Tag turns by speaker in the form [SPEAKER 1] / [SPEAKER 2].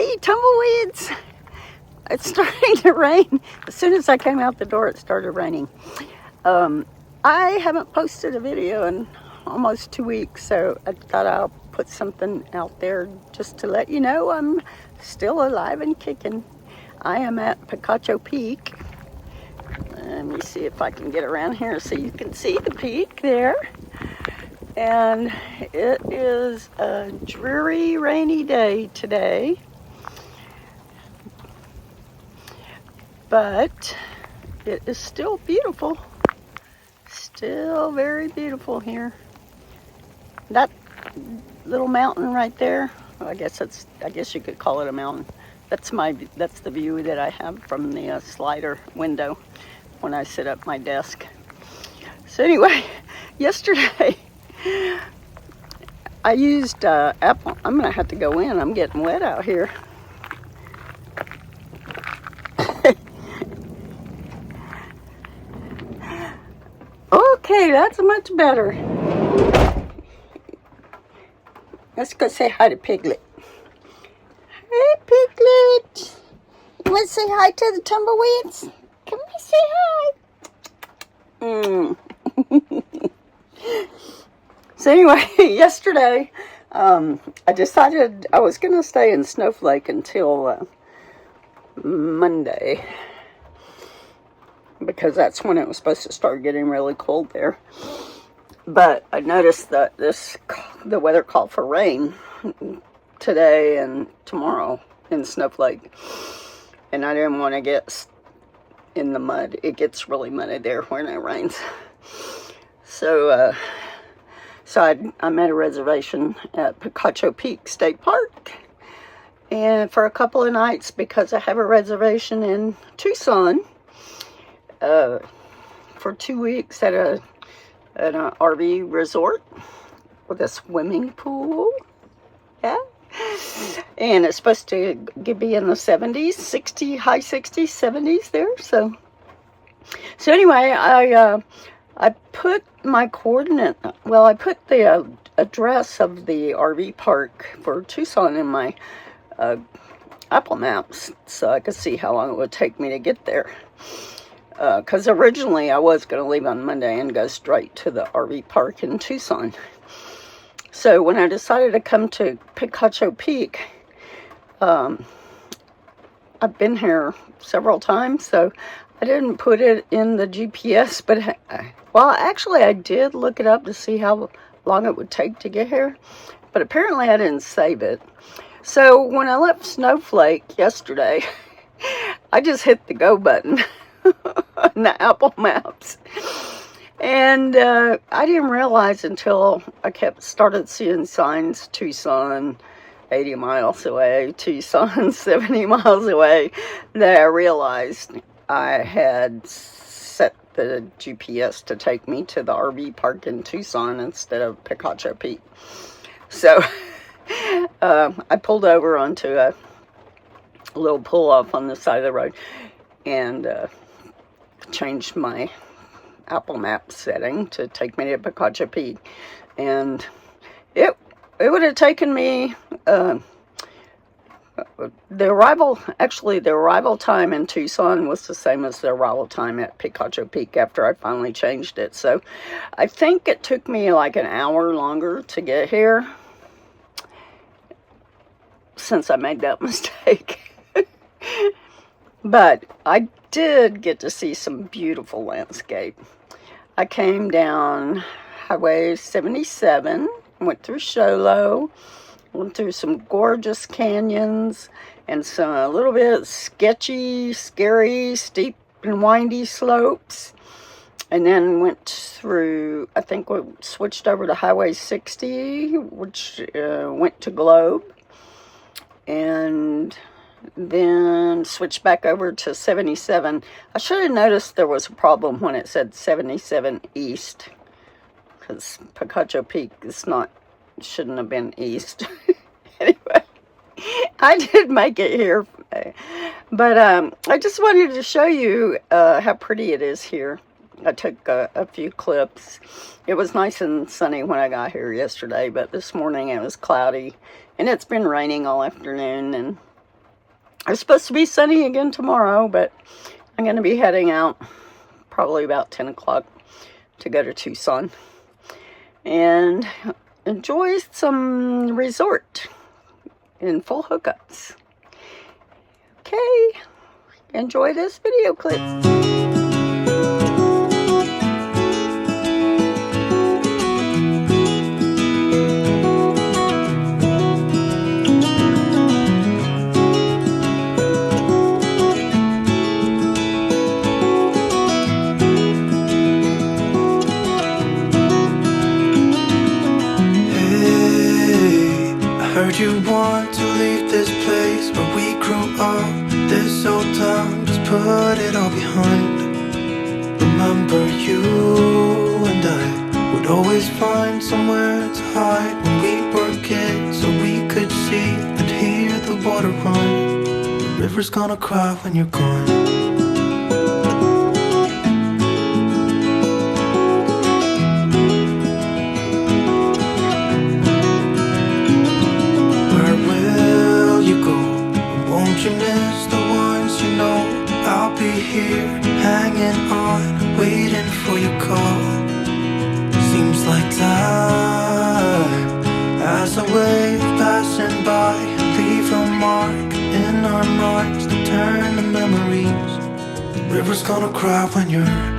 [SPEAKER 1] Hey, tumbleweeds! It's starting to rain. As soon as I came out the door, it started raining. I haven't posted a video in almost 2 weeks, so I thought I'll put something out there just to let you know I'm still alive and kicking. I am at Picacho Peak. Let me see if I can get around here so you can see the peak there. And it is a dreary, rainy day today. But it is still beautiful. Still very beautiful here. That little mountain right there, well, I guess you could call it a mountain. That's the view that I have from the slider window when I sit at my desk. So anyway, yesterday I used apple. I'm gonna have to go in. I'm getting wet out here. Okay, that's much better. Let's go say hi to Piglet. Hey, Piglet. You want to say hi to the tumbleweeds? Come and say hi. So anyway, yesterday, I decided I was going to stay in Snowflake until Monday, because that's when it was supposed to start getting really cold there. But I noticed that the weather called for rain today and tomorrow in Snowflake, and I didn't want to get in the mud. It gets really muddy there when it rains. So I made a reservation at Picacho Peak State Park, and for a couple of nights, because I have a reservation in Tucson for 2 weeks at an RV resort with a swimming pool. Yeah. And it's supposed to be in the 70s, high 60s, 70s there. So anyway, I put my coordinate, well, I put the address of the RV park for Tucson in my Apple Maps so I could see how long it would take me to get there. Because originally I was going to leave on Monday and go straight to the RV park in Tucson. So when I decided to come to Picacho Peak, I've been here several times, so I didn't put it in the GPS, but well, actually I did look it up to see how long it would take to get here, but apparently I didn't save it. So when I left Snowflake yesterday, I just hit the go button on the Apple Maps. And I didn't realize until I started seeing signs, Tucson 80 miles away, Tucson 70 miles away, that I realized I had set the GPS to take me to the RV park in Tucson instead of Picacho Peak. So I pulled over onto a little pull-off on the side of the road and changed my Apple Map setting to take me to Picacho Peak, and it would have taken me the arrival time in Tucson was the same as the arrival time at Picacho Peak after I finally changed it. So I think it took me like an hour longer to get here since I made that mistake. But I did get to see some beautiful landscape. I came down Highway 77, went through Sholo, went through some gorgeous canyons and a little bit sketchy, scary, steep and windy slopes. And then went through, I think we switched over to Highway 60, which went to Globe. And then switched back over to 77. I should have noticed there was a problem when it said 77 East, because Picacho Peak shouldn't have been east. Anyway, I did make it here, but I just wanted to show you how pretty it is here. I took a few clips. It was nice and sunny when I got here yesterday, but this morning it was cloudy, and it's been raining all afternoon, and It's supposed to be sunny again tomorrow, but I'm going to be heading out probably about 10 o'clock to go to Tucson and enjoy some resort in full hookups. Okay, enjoy this video clip.
[SPEAKER 2] Heard you want to leave this place where we grew up. This old town, just put it all behind. Remember you and I would always find somewhere to hide when we were kids, so we could see and hear the water run. The river's gonna cry when you're gone. Won't you miss the ones you know? I'll be here, hanging on, waiting for your call. Seems like time as a wave passing by, leave a mark in our minds to turn to memories. The river's gonna cry when you're